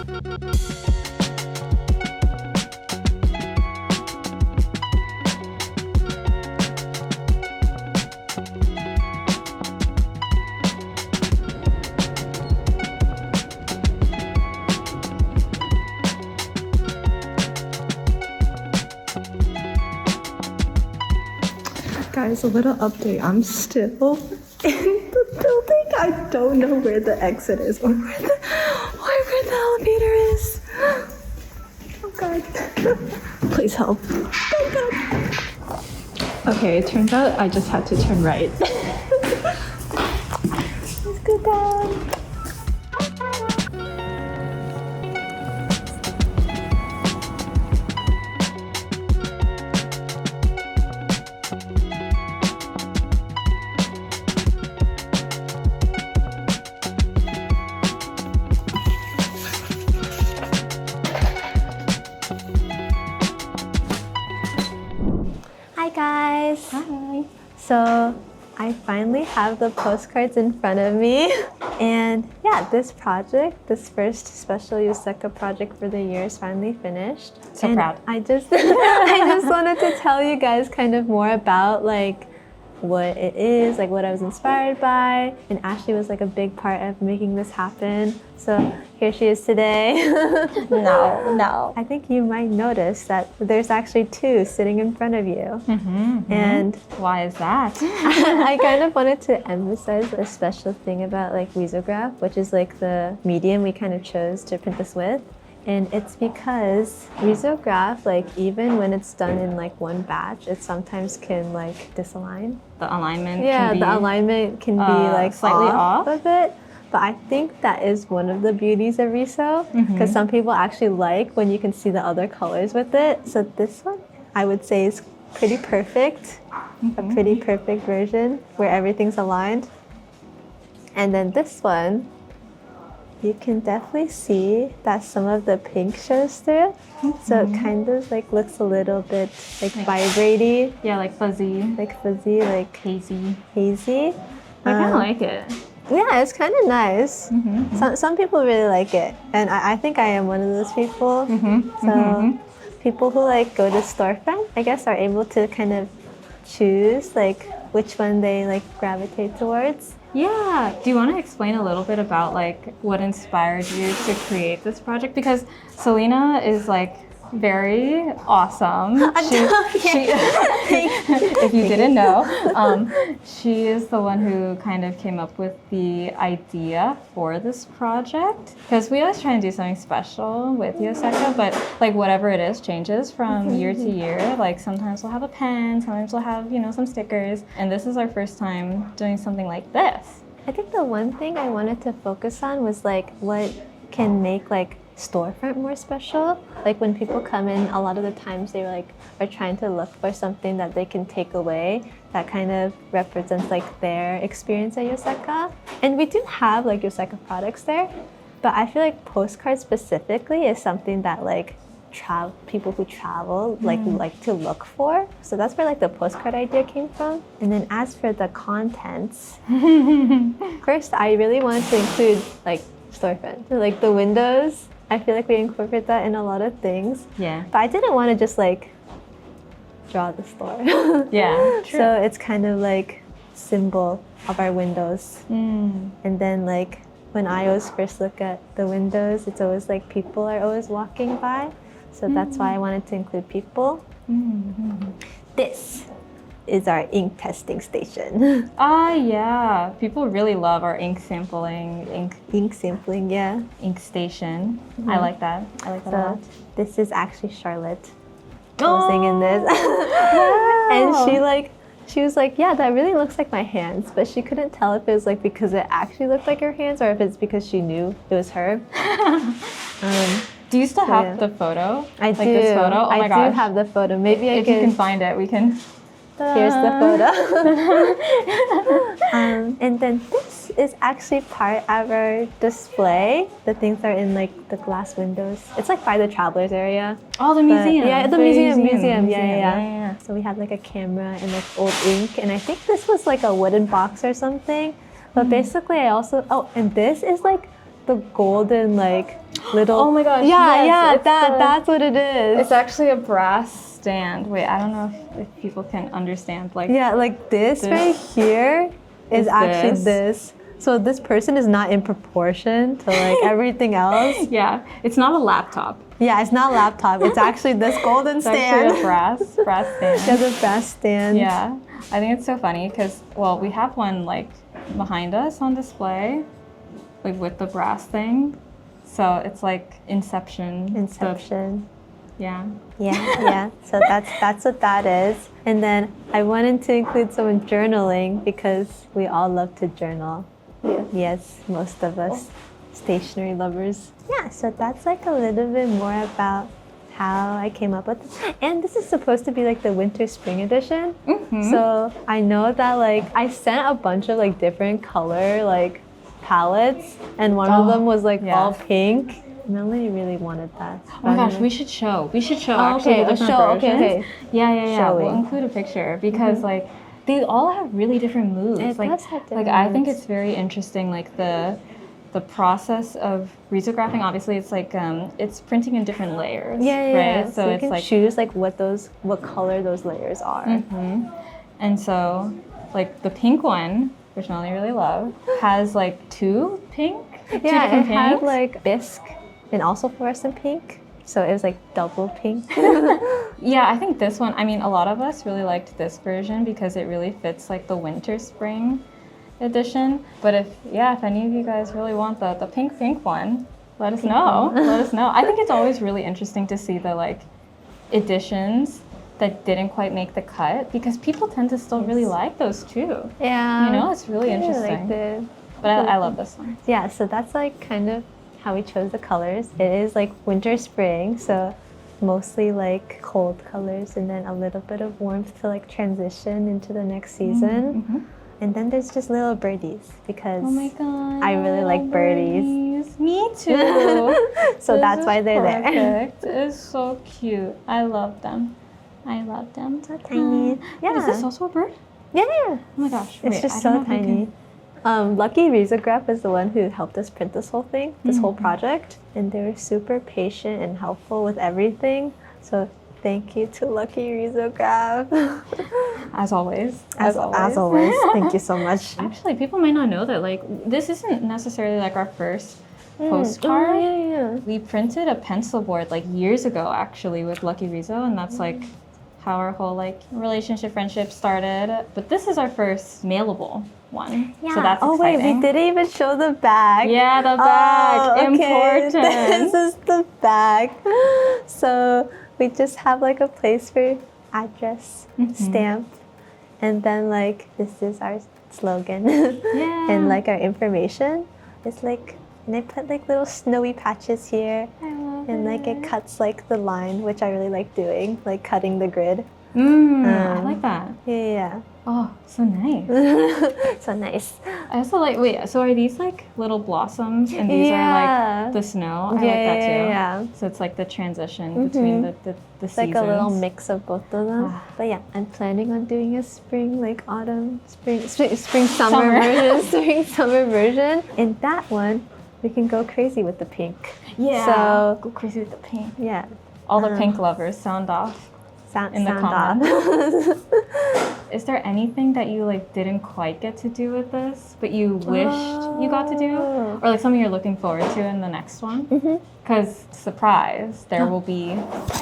Guys, a little update. I'm still in the building. I don't know where the exit is or where the elevator is. Oh God. Please help. Oh God. Okay, it turns out I just had to turn right. Let's go down. Hi guys! Hi! So I finally have the postcards in front of me, and yeah, this project, this first special Yoseka project for the year is finally finished. So and proud. I just wanted to tell you guys kind of more about like what it is, like what I was inspired by, and Ashley was like a big part of making this happen. So here she is today. No. I think you might notice that there's actually two sitting in front of you. And why is that? I kind of wanted to emphasize a special thing about like Risograph, which is like the medium we kind of chose to print this with. And it's because Risograph, like even when it's done in like one batch, it sometimes can like disalign. The alignment The alignment can be like slightly off a bit. But I think that is one of the beauties of Riso, because some people actually like when you can see the other colors with it. So this one, I would say, is pretty perfect, a pretty perfect version where everything's aligned. And then this one, you can definitely see that some of the pink shows through. So it kind of like looks a little bit like vibraty. Yeah, like fuzzy. Like fuzzy, like hazy. Hazy. I kind of like it. Yeah, it's kind of nice. Some people really like it. And I think I am one of those people. So people who like go to storefront, I guess, are able to kind of choose like which one they like gravitate towards. Yeah. Do you want to explain a little bit about like what inspired you to create this project? Because Selena is like very awesome. If you didn't know, she is the one who kind of came up with the idea for this project. Because we always try and do something special with Yoseka, but like whatever it is changes from year to year. Like sometimes we'll have a pen, sometimes we'll have, you know, some stickers. And this is our first time doing something like this. I think the one thing I wanted to focus on was like what can make like storefront more special. Like when people come in, a lot of the times they like are trying to look for something that they can take away that kind of represents like their experience at Yoseka. And we do have like Yoseka products there, but I feel like postcards specifically is something that like people who travel like to look for. So that's where like the postcard idea came from. And then as for the contents, first I really wanted to include like storefront, like the windows. I feel like we incorporate that in a lot of things. Yeah. But I didn't want to just like draw the store. Yeah, true. So it's kind of like symbol of our windows. And then like when I always first look at the windows, it's always like people are always walking by. So that's why I wanted to include people. This is our ink testing station. Yeah. People really love our ink sampling, Ink sampling, yeah. ink station. I like that. I like that a lot. This is actually Charlotte posing in this. And she was like, yeah, that really looks like my hands. But she couldn't tell if it was like because it actually looked like her hands or if it's because she knew it was her. Do you still have the photo? I do. This photo? Oh my gosh. I do have the photo. Maybe if you can find it, we can. Here's the photo. And then this is actually part of our display. The things are in like the glass windows. It's like by the travelers area. Oh, the museum. Yeah, the museum. Yeah. So we had like a camera and like old ink. And I think this was like a wooden box or something. But basically I also, and this is like the golden like little. Oh my gosh, Yeah, yes, that's what it is. It's actually a brass stand. Wait, I don't know if people can understand. Like, yeah, like this right here is actually this. So this person is not in proportion to like everything else. yeah, it's not a laptop. Yeah, it's not a laptop. It's actually this golden It's stand. actually a brass stand. Yeah, the brass stand. Yeah, I think it's so funny because, well, we have one like behind us on display, like with the brass thing. So it's like Inception. Yeah. Yeah. So that's what that is. And then I wanted to include some journaling because we all love to journal. Yeah. Yes, most of us stationery lovers. Yeah, so that's like a little bit more about how I came up with this. And this is supposed to be like the winter spring edition. So I know that like I sent a bunch of like different color like palettes and one of them was like all pink. Melanie really wanted that. Oh my gosh, we should show actually okay, the different versions. Okay. Yeah. Showing. We'll include a picture because like they all have really different moods. It like does have different I think moods. it's very interesting like the process of risographing. Obviously it's like it's printing in different layers. Yeah. Right? So you it's can like choose like what color those layers are. And so like the pink one, which Melanie really loved, has like two different it had pinks. like bisque and also fluorescent pink. So it was like double pink. Yeah, I think this one, I mean, a lot of us really liked this version because it really fits like the winter spring edition. But if any of you guys really want the pink one, let us know. Let us know. I think it's always really interesting to see the like editions that didn't quite make the cut because people tend to still really like those too. Yeah. You know, it's really interesting. But I love this one. Yeah, so that's like kind of how we chose the colors. It is like winter spring, so mostly like cold colors and then a little bit of warmth to like transition into the next season. And then there's just little birdies because oh my God, I really like birdies. Me too. So that's why they're there. It's so cute. I love them. So tiny. Yeah. Is this also a bird? Yeah. Oh my gosh. It's just so tiny. Lucky Risograph is the one who helped us print this whole thing, this whole project. And they were super patient and helpful with everything. So thank you to Lucky Risograph. As always. As always. Thank you so much. Actually, people might not know that like this isn't necessarily like our first postcard. Yeah. We printed a pencil board like years ago actually with Lucky Rizo, and that's like how our whole like relationship friendship started. But this is our first mailable one. Yeah. So that's wait, exciting. we didn't even show the bag. Yeah, the bag. Oh, okay. Important. This is the bag. So we just have like a place for address, stamp, and then like this is our slogan. And like our information. It's like, and I put like little snowy patches here. And like it cuts like the line, which I really like doing, like cutting the grid. I like that. Yeah. Oh, so nice. So nice. I also like, wait, so are these like little blossoms and these are like the snow? I like that too. Yeah. So it's like the transition between the seasons. Like a little mix of both of them. But yeah, I'm planning on doing a spring, like autumn, spring, summer version, spring, summer version. In that one, we can go crazy with the pink. Yeah. So go crazy with the pink. Yeah. All the pink lovers sound off. In the comments. Is there anything that you like didn't quite get to do with this, but you wished you got to do, or like something you're looking forward to in the next one? Because surprise, there will be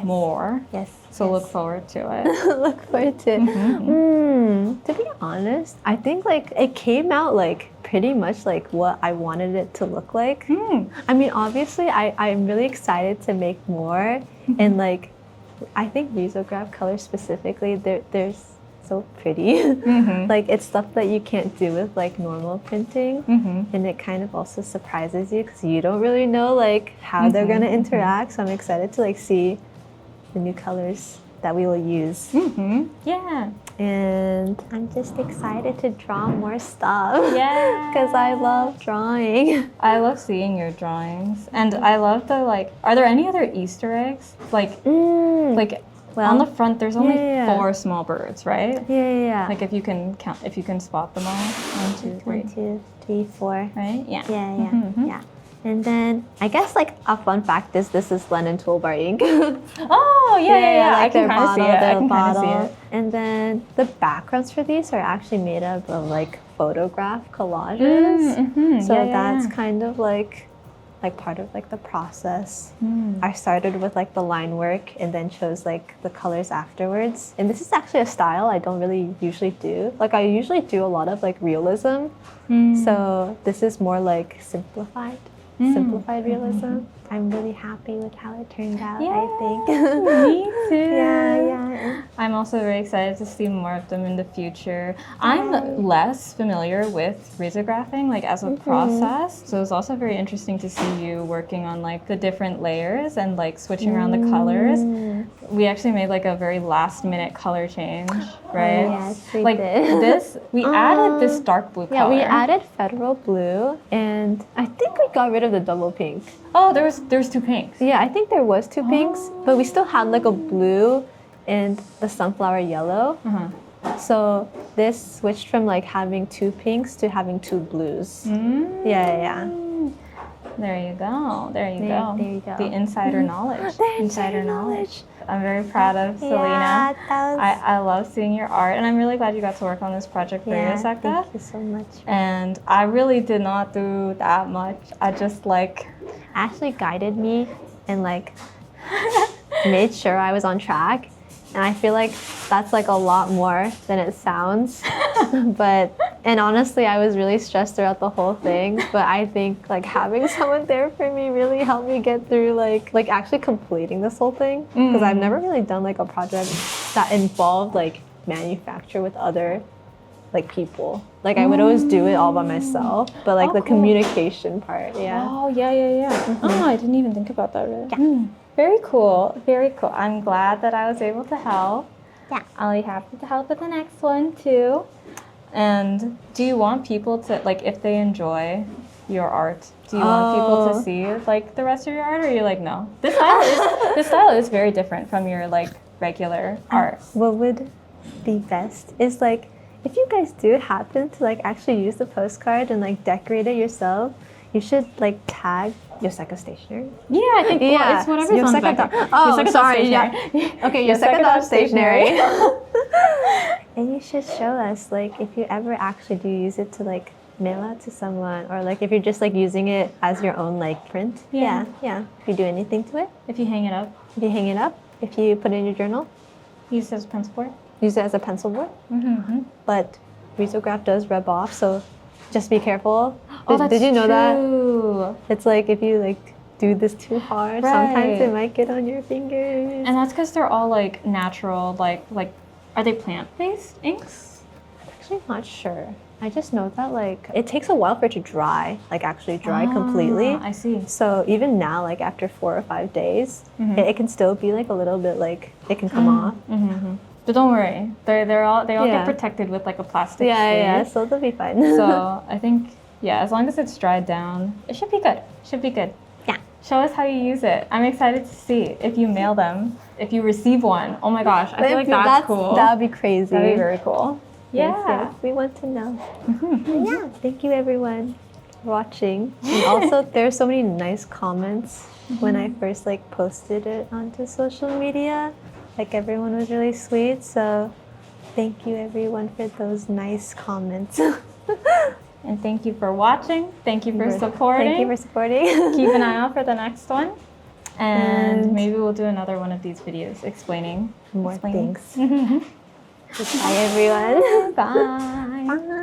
more. Yes. So look forward to it. Look forward to it. To be honest, I think like it came out like pretty much like what I wanted it to look like. I mean, obviously, I'm really excited to make more, and like I think Risograph colors specifically, they're so pretty. Like it's stuff that you can't do with like normal printing, and it kind of also surprises you because you don't really know like how they're gonna interact. So I'm excited to like see the new colors that we will use. Yeah. And I'm just excited to draw more stuff. Yeah. Because I love drawing. I love seeing your drawings. And I love the like, are there any other Easter eggs? Like, on the front, there's only 4 small birds, right? Yeah. Like if you can count, if you can spot them all. 1, 2, 3. 1, 2, 3, 4. Right? Yeah. Yeah. And then I guess like a fun fact is this is Lennon Toolbar ink. Oh, yeah. Like I can their kind of see bottle, it. I their can kind of see bottle. it. And then the backgrounds for these are actually made up of like photograph collages. So that's kind of like part of like the process. I started with like the line work and then chose like the colors afterwards. And this is actually a style I don't really usually do. Like I usually do a lot of like realism. So this is more like simplified realism. I'm really happy with how it turned out, I think. Me too. Yeah. I'm also very excited to see more of them in the future. I'm less familiar with risographing like as a process, so it's also very interesting to see you working on like the different layers and like switching around the colors. We actually made like a very last minute color change, right? Yes, we like did. this, we added this dark blue color. Yeah, we added federal blue, and I think we got rid of the double pink. Oh, there's two pinks. Yeah, I think there was two pinks, but we still had like a blue and the sunflower yellow. So this switched from like having two pinks to having two blues. Yeah. There you go. There you go. The insider knowledge. Insider knowledge. I'm very proud of Selena. Yeah, that was... I love seeing your art, and I'm really glad you got to work on this project for Yoseka. Thank you so much. And I really did not do that much. I just like... Ashley guided me and like made sure I was on track. And I feel like that's like a lot more than it sounds. And honestly, I was really stressed throughout the whole thing. But I think like having someone there for me really helped me get through like actually completing this whole thing. Because I've never really done like a project that involved like manufacture with other like people. Like I would always do it all by myself. But like the communication part, Oh, yeah. Oh, I didn't even think about that really. Yeah. Very cool. Very cool. I'm glad that I was able to help. Yeah. I'll be happy to help with the next one too. And do you want people to, like, if they enjoy your art, do you want people to see like the rest of your art, or are you like, no? This style is very different from your like regular art. What would be best is like if you guys do happen to like actually use the postcard and like decorate it yourself, you should like tag Yoseka Stationery. Yeah, I think it's whatever's on the back. Yoseka sorry. Yeah. Okay, Yoseka Stationery. And you should show us like if you ever actually do use it to like mail out to someone, or like if you're just like using it as your own like print. Yeah. If you do anything to it. If you hang it up. If you put it in your journal. Use it as a pencil board. Use it as a pencil board. But Risograph does rub off, so just be careful. Did you know that? It's like if you like do this too hard, sometimes it might get on your fingers. And that's because they're all like natural, like are they plant-based inks? I'm actually not sure. I just know that like it takes a while for it to dry, like actually dry completely. I see. So even now, like after 4 or 5 days, it can still be like a little bit like it can come off. But don't worry, they all get protected with like a plastic sleeve. So they'll be fine. So I think as long as it's dried down, it should be good. Yeah. Show us how you use it. I'm excited to see if you mail them, if you receive one. Oh my gosh, I feel like that's cool. That would be crazy. That'd be very cool. Yes, we want to know. Yeah, thank you everyone for watching. And also, there's so many nice comments when I first like posted it onto social media. Like everyone was really sweet, so thank you everyone for those nice comments. And thank you for watching. Thank you for supporting. Thank you for supporting. Keep an eye out for the next one. And maybe we'll do another one of these videos explaining more things. Bye everyone. Bye. Bye.